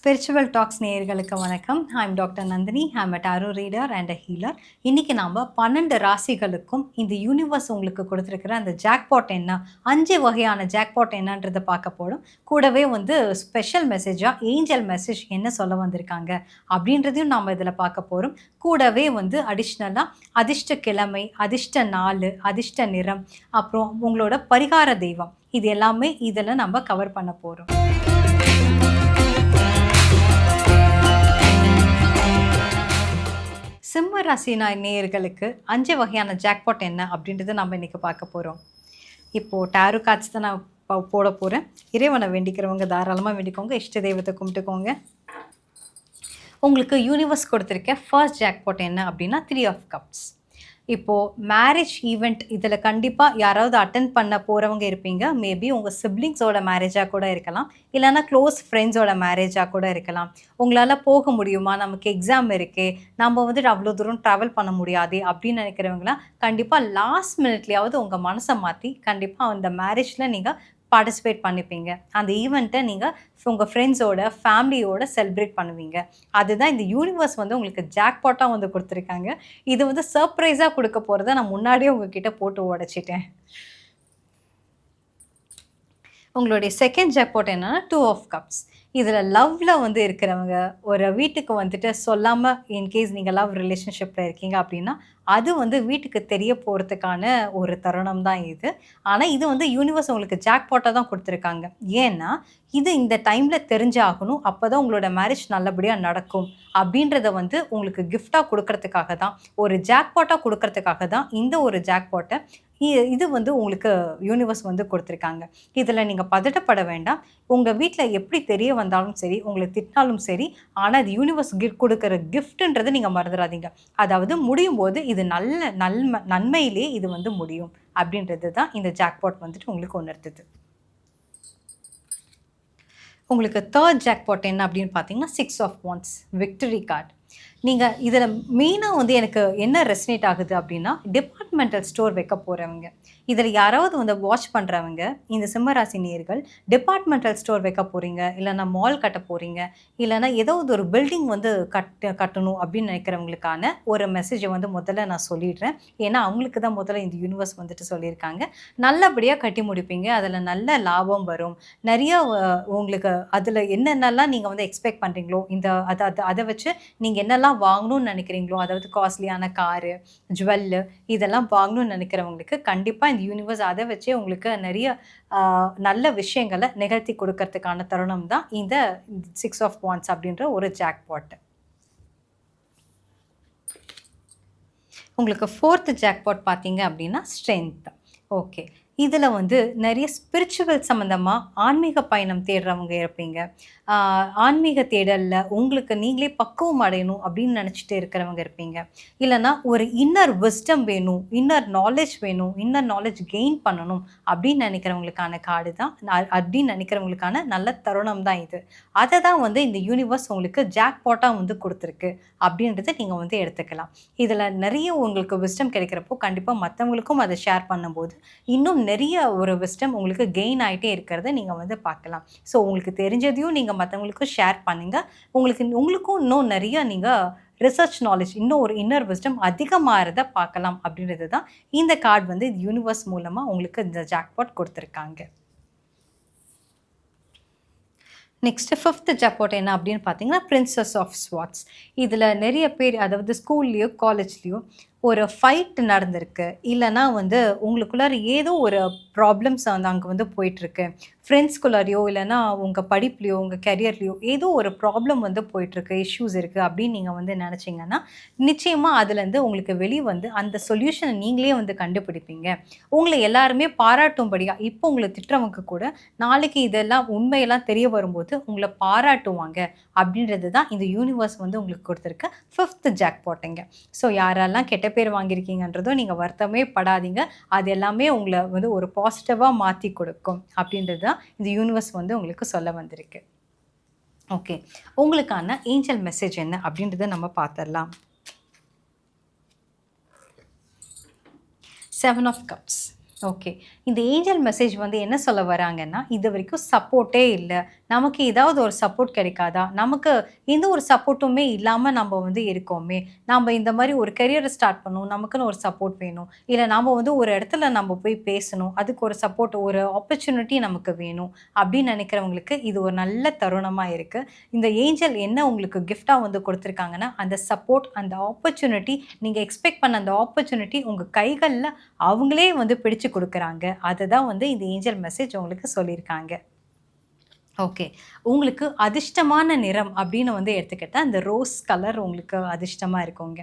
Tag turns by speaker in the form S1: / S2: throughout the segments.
S1: Spiritual tax நேயர்களுக்கு வணக்கம். I'm doctor Nandini. I'm a tarot reader and a healer. இன்னைக்கு நாம 12 ராசிகளுக்கும் இந்த யூனிவர்ஸ் உங்களுக்கு கொடுத்துருக்கிற அந்த ஜாக்பாட் என்ன, 5 வகையான ஜாக்பாட் என்னன்றதை பார்க்க போறோம். கூடவே ஸ்பெஷல் மெசேஜா ஏஞ்சல் மெசேஜ் என்ன சொல்ல வந்திருக்காங்க அப்படின்றதையும் நாம இதில் பார்க்க போறோம். கூடவே அடிஷ்னலா அதிர்ஷ்ட கிழமை, அதிர்ஷ்ட நாள், அதிர்ஷ்ட நிறம், அப்புறம் உங்களோட பரிகார தெய்வம், இது எல்லாமே இதில் நம்ம கவர் பண்ண போறோம். சிம்ம ராசி நேயர்களுக்கு 5 வகையான ஜாக்பாட் என்ன அப்படின்றத நம்ம இன்னைக்கு பார்க்க போகிறோம். இப்போது டாரோ கார்ட்ஸ் தான் நான் போட போகிறேன். இறைவனை வேண்டிக்கிறவங்க தாராளமாக வேண்டிக்கோங்க. இஷ்ட தெய்வத்தை கும்பிட்டுக்கோங்க. உங்களுக்கு யூனிவர்ஸ் கொடுத்துருக்க ஃபர்ஸ்ட் ஜாக்பாட் என்ன அப்படின்னா 3 ஆஃப் கப்ஸ். இப்போது மேரேஜ் ஈவெண்ட் இதில் கண்டிப்பாக யாராவது அட்டென்ட் பண்ண போகிறவங்க இருப்பீங்க. மேபி உங்கள் சிப்ளிங்ஸோட மேரேஜாக கூட இருக்கலாம், இல்லைனா க்ளோஸ் ஃப்ரெண்ட்ஸோட மேரேஜாக கூட இருக்கலாம். உங்களால் போக முடியுமா, நமக்கு எக்ஸாம் இருக்கே, நம்ம அவ்வளோ தூரம் ட்ராவல் பண்ண முடியாதே அப்படின்னு நினைக்கிறவங்களாம் கண்டிப்பாக லாஸ்ட் மினிட்லேயாவது உங்கள் மனசை மாற்றி கண்டிப்பாக அந்த மேரேஜில் நீங்கள் பார்ட்டிசிபேட் பண்ணிப்பீங்க. அந்த ஈவெண்ட்டை நீங்கள் உங்கள் ஃப்ரெண்ட்ஸோட ஃபேமிலியோட செலிப்ரேட் பண்ணுவீங்க. அதுதான் இந்த யூனிவர்ஸ் உங்களுக்கு ஜாக்பாட்டாக கொடுத்துருக்காங்க. இது சர்ப்ரைஸாக கொடுக்க போகிறத நான் முன்னாடியே உங்ககிட்ட போட்டு உடைச்சிட்டேன். உங்களுடைய செகண்ட் ஜாக்பாட் என்னன்னா 2 ஆஃப் கப்ஸ். இதில் லவ்வில் இருக்கிறவங்க ஒரு வீட்டுக்கு சொல்லாமல் இன்கேஸ் நீங்கள் லவ் ரிலேஷன்ஷிப்பில் இருக்கீங்க அப்படின்னா அது வீட்டுக்கு தெரிய போகிறதுக்கான ஒரு தருணம் தான் இது. ஆனால் இது யூனிவர்ஸ் உங்களுக்கு ஜாக்பாட்டாக தான் கொடுத்துருக்காங்க. ஏன்னா இது இந்த டைமில் தெரிஞ்சாகணும், அப்போ தான் உங்களோட மேரேஜ் நல்லபடியாக நடக்கும் அப்படின்றத உங்களுக்கு கிஃப்டாக கொடுக்கறதுக்காக தான், ஒரு ஜாக்பாட்டாக கொடுக்கறதுக்காக தான் இந்த ஒரு ஜாக்பாட்டை இது உங்களுக்கு யூனிவர்ஸ் கொடுத்துருக்காங்க. இதில் நீங்கள் பதட்டப்பட வேண்டாம். உங்கள் வீட்டில் எப்படி தெரிய வந்தாலும் சரி, உங்களை திட்டினாலும் சரி, ஆனால் அது யூனிவர்ஸ் கொடுக்குற கிஃப்ட்டுன்றதை நீங்கள் மறந்துடாதீங்க. அதாவது முடியும் போது இது நன்மையிலே இது முடியும் அப்படின்றது தான் இந்த ஜாக்பாட் உங்களுக்கு உணர்த்துது. உங்களுக்கு தேர்ட் ஜாக்பாட் என்ன அப்படின்னு பார்த்தீங்கன்னா 6 ஆஃப் வாண்ட்ஸ், விக்டரி கார்டு. நீங்கள் இதில் மெயினாக எனக்கு என்ன ரெசனேட் ஆகுது அப்படின்னா டிபார்ட்மெண்டல் ஸ்டோர் வைக்க போகிறவங்க, இதில் யாராவது வாட்ச் பண்ணுறவங்க, இந்த சிம்மராசி நேயர்கள் டிபார்ட்மெண்டல் ஸ்டோர் வைக்க போகிறீங்க, இல்லைனா மால் கட்ட போகிறீங்க, இல்லைனா ஏதாவது ஒரு பில்டிங் கட்டணும் அப்படின்னு நினைக்கிறவங்களுக்கான ஒரு மெசேஜை முதல்ல நான் சொல்லிடுறேன். ஏன்னா அவங்களுக்கு தான் முதல்ல இந்த யூனிவர்ஸ் சொல்லியிருக்காங்க. நல்லபடியாக கட்டி முடிப்பீங்க, அதில் நல்ல லாபம் வரும். நிறைய உங்களுக்கு அதில் என்னென்னலாம் நீங்கள் எக்ஸ்பெக்ட் பண்ணுறீங்களோ, அதை வச்சு நீங்கள் என்னெல்லாம் வாங்கணும்னு நினைக்கிறீங்களோ, அதாவது காஸ்ட்லியான காரு, ஜுவல்லு, இதெல்லாம் வாங்கணும்னு நினைக்கிறவங்களுக்கு கண்டிப்பாக இந்த யூனிவர்ஸ் அதை வச்சே உங்களுக்கு நிறைய நல்ல விஷயங்களை நிகழ்த்தி கொடுக்கறதுக்கான தருணம் தான் இந்த 6 ஆஃப் வாண்ட்ஸ் அப்படின்ற ஒரு ஜாக்பாட். உங்களுக்கு ஃபோர்த் ஜாக்பாட் பார்த்தீங்க அப்படின்னா ஸ்ட்ரென்த். ஓகே, இதில் நிறைய ஸ்பிரிச்சுவல் சம்மந்தமாக ஆன்மீக பயணம் தேடுறவங்க இருப்பீங்க. ஆன்மீக தேடலில் உங்களுக்கு நீங்களே பக்குவம் அடையணும் அப்படின்னு நினச்சிட்டு இருக்கிறவங்க இருப்பீங்க. இல்லைனா ஒரு இன்னர் விஸ்டம் வேணும், இன்னர் நாலேஜ் வேணும், இன்னர் நாலேஜ் கெயின் பண்ணணும் அப்படின்னு நினைக்கிறவங்களுக்கான கார்டு தான், அப்படின்னு நினைக்கிறவங்களுக்கான நல்ல தருணம் தான் இது. அதை தான் இந்த யூனிவர்ஸ் உங்களுக்கு ஜாக்பாட்டாக கொடுத்துருக்கு அப்படின்றத நீங்கள் எடுத்துக்கலாம். இதில் நிறைய உங்களுக்கு விஸ்டம் கிடைக்கிறப்போ கண்டிப்பாக மற்றவங்களுக்கும் அதை ஷேர் பண்ணும்போது இன்னும் நிறைய ஒரு விஸ்டம் உங்களுக்கு கெயின் ஆகிட்டே இருக்கிறத நீங்கள் பார்க்கலாம். ஸோ உங்களுக்கு தெரிஞ்சதையும் நீங்கள் மற்றவங்களுக்கும் ஷேர் பண்ணுங்கள். உங்களுக்கும் இன்னும் நிறைய நீங்கள் ரிசர்ச் நாலேஜ், இன்னும் ஒரு இன்னர் விஸ்டம் அதிகமாகிறத பார்க்கலாம் அப்படின்றது தான் இந்த கார்டு யூனிவர்ஸ் மூலமாக உங்களுக்கு இந்த ஜாக்பாட் கொடுத்துருக்காங்க. நெக்ஸ்ட் ஃபிஃப்த் ஜாக்பாட் என்ன அப்படின்னு பார்த்தீங்கன்னா பிரின்சஸ் ஆஃப் ஸ்வாட்ஸ். இதில் நிறைய பேர், அதாவது ஸ்கூல்லையோ காலேஜ்லேயோ ஒரு ஃபைட் நடந்திருக்கு, இல்லைனா உங்களுக்குள்ளார ஏதோ ஒரு ப்ராப்ளம்ஸ் அங்கே போயிட்டுருக்கு. ஃப்ரெண்ட்ஸ்குள்ளாரையோ இல்லைனா உங்கள் படிப்புலையோ உங்கள் கெரியர்லையோ ஏதோ ஒரு ப்ராப்ளம் போயிட்டுருக்கு, இஷ்யூஸ் இருக்குது அப்படின்னு நீங்கள் நினச்சிங்கன்னா நிச்சயமாக அதுலேருந்து உங்களுக்கு வெளியே அந்த சொல்யூஷனை நீங்களே கண்டுபிடிப்பீங்க. உங்களை எல்லாருமே பாராட்டும்படியாக, இப்போ உங்களை திட்டுறவங்க கூட நாளைக்கு இதெல்லாம் உண்மையெல்லாம் தெரிய வரும்போது உங்களை பாராட்டுவாங்க அப்படின்றது தான் இந்த யூனிவர்ஸ் உங்களுக்கு கொடுத்துருக்க ஃபிஃப்த் ஜாக்பாட்டுங்க. ஸோ யாரெல்லாம் கெட்ட பேர் வாங்கியிருக்கீங்கன்றதும் நீங்கள் வருத்தமே படாதீங்க. அது எல்லாமே உங்களை ஒரு பாசிட்டிவாக மாற்றி கொடுக்கும் அப்படின்றது தான் இந்த யூனிவர்ஸ் உங்களுக்கு சொல்ல வந்திருக்கு. ஓகே, உங்களுக்கான ஏஞ்சல் மெசேஜ் என்ன அப்படின்றத நம்ம பார்த்துடலாம். 7 ஆஃப் கப்ஸ். ஓகே, இந்த ஏஞ்சல் மெசேஜ் என்ன சொல்ல வராங்கன்னா, இது வரைக்கும் சப்போர்ட்டே இல்லை, நமக்கு ஏதாவது ஒரு சப்போர்ட் கிடைக்காதா? நமக்கு எந்த ஒரு சப்போர்ட்டுமே இல்லாம நம்ம வந்து இருக்கோமே! நம்ப இந்த மாரி ஒரு கரியர ஸ்டார்ட் பண்ணணும். நமக்குன்னு ஒரு சப்போர்ட் வேணும். இல்ல நாம வந்து ஒரு இடத்துல நம்ம போய் பேசணும். அதுக்கு ஒரு சப்போர்ட், ஒரு ஆப்பர்ச்சுனிட்டி நமக்கு வேணும். அப்படின்னு நினைக்கிறவங்களுக்கு இது ஒரு நல்ல தருணமா இருக்கு. இந்த ஏஞ்சல் என்ன உங்களுக்கு கிஃப்ட்டா வந்து குடுத்துருக்காங்கன்னா, அந்த சப்போர்ட், அந்த ஆப்பர்ச்சுனிட்டி, நீங்க எக்ஸ்பெக்ட் பண்ண அந்த ஆப்பர்ச்சுனிட்டி உங்க கைகள்ல அவங்களே வந்து பிடிச்சு குடுக்குறாங்க. அததான் வந்து இந்த ஏஞ்சல் மெசேஜ் உங்களுக்கு சொல்லியிருக்காங்க. ஓகே. உங்களுக்கு அதிர்ஷ்டமான நிறம் அப்படின்னு வந்து எடுத்துக்கிட்டா, இந்த ரோஸ் கலர் உங்களுக்கு அதிர்ஷ்டமா இருக்குங்க.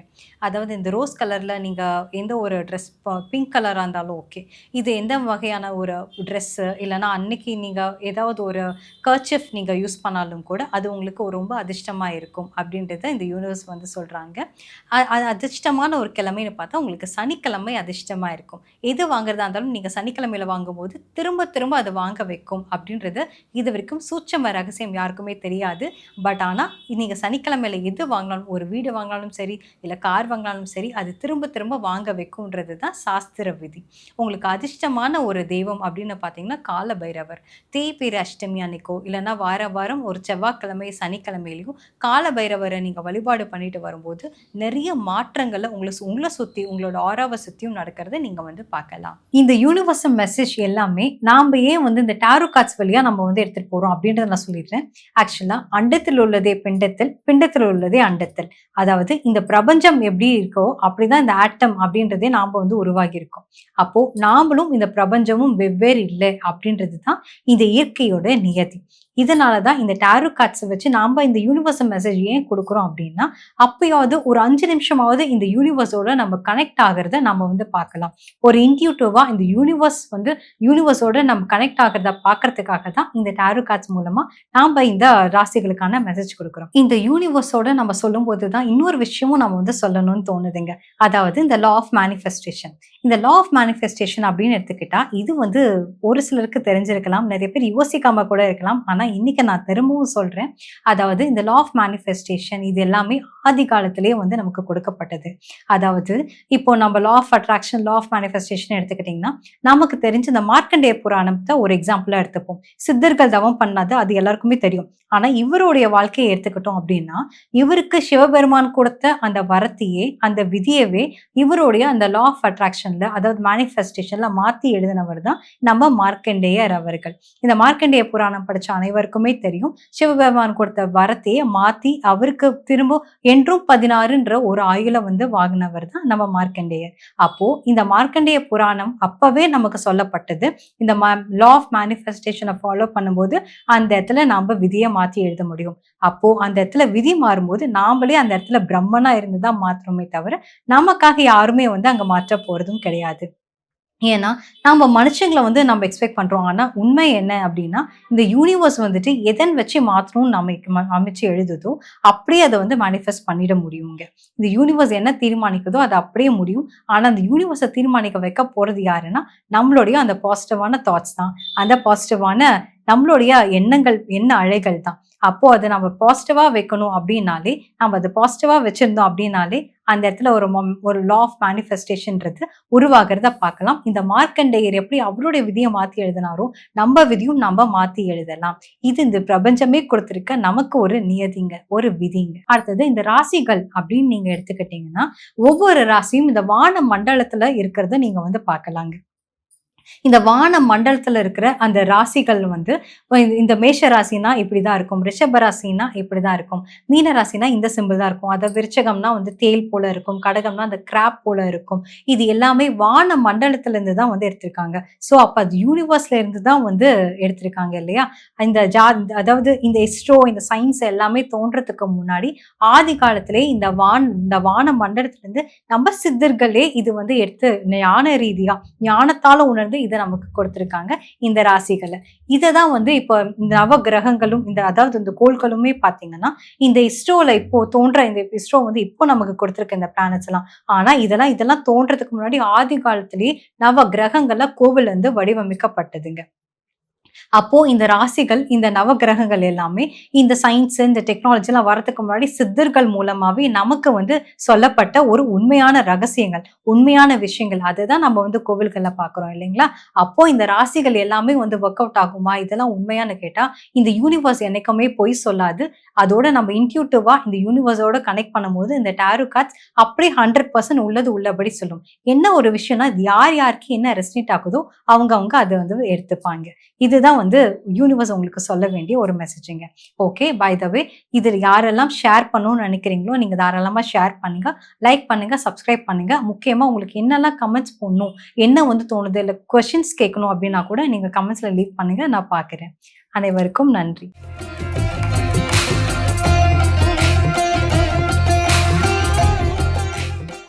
S1: அதாவது இந்த ரோஸ் கலர்ல நீங்க எந்த ஒரு ட்ரெஸ் பிங்க் கலரா இருந்தாலும் ஓகே. இது எந்த வகையான ஒரு ட்ரெஸ்ஸு இல்லன்னா அன்னைக்கு நீங்க ஏதாவது ஒரு கர்ச்சீஃப் நீங்க யூஸ் பண்ணாலும் கூட, அது உங்களுக்கு ரொம்ப அதிர்ஷ்டமா இருக்கும் அப்படின்றத இந்த யூனிவர்ஸ் வந்து சொல்றாங்க. அதிர்ஷ்டமான ஒரு கிழமைன்னு பார்த்தா, உங்களுக்கு சனிக்கிழமை அதிர்ஷ்டமா இருக்கும். எது வாங்குறதா இருந்தாலும் நீங்க சனிக்கிழமையில வாங்கும்போது, திரும்ப திரும்ப அத வாங்க வைக்கும் அப்படின்றது இதுவரைக்கும் சூட்சம ரகசியம் யாருக்குமே தெரியாது. பட் ஆனா, நீங்க சனிக்கிழமையில எது வாங்கினாலும், ஒரு வீடு வாங்கினாலும் சரி, இல்ல கார் வாங்கினாலும் சரி, அது திரும்ப திரும்ப வாங்க வைக்கும்ன்றது தான் சாஸ்திர விதி. உங்களுக்கு அதிர்ஷ்டமான ஒரு தெய்வம் அப்படின்னு பார்த்தீங்கன்னா, கால பைரவர். தேய்பிறை அஷ்டமி அன்னைக்கோ, இல்லன்னா வார வாரம் ஒரு செவ்வாய்க்கிழமை, சனிக்கிழமையிலயும் கால பைரவர நீங்க வழிபாடு பண்ணிட்டு வரும்போது, நெறைய மாற்றங்கள உங்கள சுத்தி, உங்களோட ஆராவ சுத்தியும் நடக்கிறத நீங்க வந்து பார்க்கலாம். இந்த யூனிவர்சல் மெசேஜ் எல்லாமே நாம ஏன் வந்து இந்த டாரோ கார்ட்ஸ் வழியா நம்ம வந்து எடுத்துட்டு போறோம் அப்படின்றத நான் சொல்லிடுறேன். ஆக்சுவலா அண்டத்தில் உள்ளதே பிண்டத்தில், பிண்டத்தில் உள்ளதே அண்டத்தில். அதாவது இந்த பிரபஞ்சம் எப்படி இருக்கோ, அப்படிதான் இந்த ஆட்டம் அப்படின்றதே நாம வந்து உருவாகி இருக்கோம். அப்போ நாமளும் இந்த பிரபஞ்சமும் வெவ்வேறு இல்ல அப்படின்றது தான் இந்த இயற்கையோட நியதி. இதனால தான் இந்த டாரோ கார்ட்ஸ வச்சு நாம இந்த யூனிவர்சல் மெசேஜ் ஏன் குடுக்குறோம் அப்படின்னா, அப்பயாவது ஒரு 5 நிமிஷமாவது இந்த யூனிவர்ஸோட நம்ம கனெக்ட் ஆகுறத நம்ம வந்து பார்க்கலாம். ஒரு இன்ட்யூட்டிவா இந்த யூனிவர்ஸோட நம்ம கனெக்ட் ஆகுறத பார்க்கறதுக்காக தான் இந்த டாரோ கார்ட்ஸ் மூலமா நாம இந்த ராசிகளுக்கான மெசேஜ் குடுக்குறோம். இந்த யூனிவர்ஸோட நம்ம சொல்லும்போது தான் இன்னொரு விஷயமும் நம்ம வந்து சொல்லணும்னு தோணுதுங்க. அதாவது இந்த லா ஆஃப் மேனிஃபெஸ்டேஷன். இந்த லா ஆஃப் மேனிஃபெஸ்டேஷன் அப்படின்னு எடுத்துக்கிட்டா, இது வந்து ஒரு சிலருக்கு தெரிஞ்சிருக்கலாம். நெறைய பேர் யோசிக்காம கூட இருக்கலாம். ஆனா இன்னைக்கு நான் திரும்பவும் சொல்றேன். அதாவது இந்த லா ஆஃப் மேனிஃபெஸ்டேஷன் இது எல்லாமே ஆதி காலத்திலேயே வந்து நமக்கு கொடுக்கப்பட்டது. அதாவது இப்போ நம்ம law of attraction, law of manifestation எடுத்துக்கிட்டீங்கன்னா, நமக்கு தெரிஞ்ச இந்த மார்க்கண்டேய புராணத்த ஒரு எக்ஸாம்பிளா எடுத்துப்போம். சித்தர்கள் தவம் பண்ணது அது எல்லாருக்குமே தெரியும். ஆனா இவருடைய வாழ்க்கைய எடுத்துக்கிட்டோம் அப்படின்னா, இவருக்கு சிவபெருமான் கொடுத்த அந்த வரத்தையே, அந்த விதியவே இவருடைய அந்த லா ஆஃப் அட்ராக்ஷன்ல அதாவது மேனிஃபெஸ்டேஷன்ல மாத்தி எழுதினவர் தான் நம்ம மார்க்கண்டேயர் அவர்கள். இந்த மார்க்கண்டேய புராணம் படிச்ச அனைவருக்குமே தெரியும். சிவபெருமான் கொடுத்த வரத்தையே மாத்தி அவருக்கு திரும்ப என்றும் 16ன்ற ஒரு ஆயுள வந்து வாங்கினவர் தான் நம்ம மார்க்கண்டேயர். அப்போ இந்த மார்க்கண்டேய புராணம் அப்பவே நமக்கு சொல்லப்பட்டது. இந்த லா ஆஃப் மேனிஃபெஸ்டேஷன ஃபாலோ பண்ணும்போது அந்த இடத்துல நாம விதிய மாத்தி எழுத முடியும். அப்போ அந்த இடத்துல விதி மாறும்போது நாமளே அந்த இடத்துல பிரம்மனா இருந்து தான் மாத்துறோமே தவிர, நமக்காக யாருமே வந்து அங்க மாற்ற போறதும் கிடையாது. ஏன்னா, நாம மனுஷங்கள வந்து நம்ம எக்ஸ்பெக்ட் பண்றோம். ஆனா, உண்மை என்ன அப்டின்னா, இந்த யூனிவர்ஸ் வந்துட்டு எதன் வச்சு மாத்தணும்னு அமைச்சு எழுதுதோ, அப்படியே அத வந்து மேனிஃபெஸ்ட் பண்ணிட முடியுங்க. இந்த யூனிவர்ஸ் என்ன தீர்மானிக்குதோ, அது அப்படியே முடியும். ஆனா, அந்த யூனிவர்ஸ தீர்மானிக்க வைக்க போறது யாருன்னா, நம்மளுடைய அந்த பாசிட்டிவான தாட்ஸ் தான். அந்த பாசிட்டிவான நம்மளுடைய எண்ணங்கள், எண்ண அலைகள் தான். அப்போ அத நம்ம பாசிட்டிவா வைக்கணும் அப்டின்னாலே, நம்ம அத பாசிட்டிவா வச்சிருந்தோம் அப்டின்னாலே, அந்த இடத்துல ஒரு லா ஆஃப் மேனிஃபெஸ்டேஷன்றது உருவாகுறத பார்க்கலாம். இந்த மார்க்கண்டேயர் எப்படி அவருடைய விதிய மாத்தி எழுதினாரோ, நம்ம விதியும் நம்ம மாத்தி எழுதலாம். இது இந்த பிரபஞ்சமே குடுத்திருக்க நமக்கு ஒரு நியதிங்க, ஒரு விதிங்க. அடுத்தது இந்த ராசிகள் அப்படின்னு நீங்க எடுத்துக்கிட்டீங்கன்னா, ஒவ்வொரு ராசியும் இந்த வான மண்டலத்துல இருக்கிறத நீங்க வந்து பார்க்கலாங்க. இந்த வான மண்டலத்துல இருக்கிற அந்த ராசிகள் வந்து இந்த மேஷ ராசினா இப்படிதான் இருக்கும். ரிஷப ராசினா இப்படிதான் இருக்கும். மீன ராசினா இந்த சிம்பிள் தான் இருக்கும். விருச்சகம்னா வந்து தேள் போல இருக்கும். கடகம்னா அந்த கிராப் போல இருக்கும். இது எல்லாமே வான மண்டலத்துல இருந்து தான் வந்து எடுத்திருக்காங்க. சோ அப்ப அது யூனிவர்ஸ்ல இருந்து தான் வந்து எடுத்திருக்காங்க இல்லையா? இந்த அதாவது இந்த இஸ்ரோ, இந்த சயின்ஸ் எல்லாமே தோன்றதுக்கு முன்னாடி ஆதி காலத்திலே இந்த வான மண்டலத்துல இருந்து நம்ம சித்தர்களே இது வந்து எடுத்து ஞான ரீதியா ஞானத்தால உணர்ந்து இத நமக்கு கொடுத்திருக்காங்க இந்த ராசிகள. இததான் வந்து இப்போ இந்த நவ கிரகங்களும் அதாவது இந்த கோள்களுமே பார்த்தீங்கன்னா, இந்த இஸ்ரோல இப்போ தோன்ற இந்த இஸ்ரோ வந்து இப்போ நமக்கு கொடுத்திருக்க இந்த பிளானட்ஸ் எல்லாம். ஆனா இதெல்லாம் தோன்றதுக்கு முன்னாடி ஆதி காலத்திலேயே நவ கிரகங்கள்ல கோவில் வந்து வடிவமைக்கப்பட்டதுங்க. அப்போ இந்த ராசிகள், இந்த நவகிரகங்கள் எல்லாமே இந்த சயின்ஸ், இந்த டெக்னாலஜிலாம் வரதுக்கு முன்னாடி சித்தர்கள் மூலமாவே நமக்கு வந்து சொல்லப்பட்ட ஒரு உண்மையான ரகசியங்கள், உண்மையான விஷயங்கள். அததான் நம்ம வந்து கோவில்கள்ல பார்க்குறோம் இல்லைங்களா? அப்போ இந்த ராசிகள் எல்லாமே வந்து வொர்க் அவுட் ஆகுமா? இதெல்லாம் உண்மையான்னு கேட்டா, இந்த யூனிவர்ஸ் என்னைக்குமே பொய் சொல்லாது. அதோட நம்ம இன்ட்யூட்டிவா இந்த யூனிவர்ஸோட கனெக்ட் பண்ணும்போது, இந்த டாரோ கார்ட்ஸ் அப்படியே 100% உள்ளது உள்ளபடி சொல்லும். என்ன ஒரு விஷயம்னா, இது யார் யாருக்கு என்ன ரெசனேட் ஆகுதோ, அவங்க அத வந்து எடுத்துப்பாங்க. இதுதான் வந்து யூனிவர்ஸ் உங்களுக்கு சொல்ல வேண்டிய ஒரு மெசேஜுங்க. ஓகே. பை த வே இதில யாரெல்லாம் ஷேர் பண்ணணும்னு நினைக்கிறீங்களோ, நீங்க தாராளமா ஷேர் பண்ணுங்க. லைக் பண்ணுங்க, சப்ஸ்கிரைப் பண்ணுங்க. முக்கியமா உங்களுக்கு என்னலாம் கமெண்ட்ஸ் போடணும், என்ன வந்து தோணுது, இல்ல கொஸ்டின்ஸ் கேட்கணும் அப்டின்னா கூட நீங்க கமெண்ட்ஸ்ல லீவ் பண்ணுங்க. நான் பார்க்குறேன். அனைவருக்கும் நன்றி.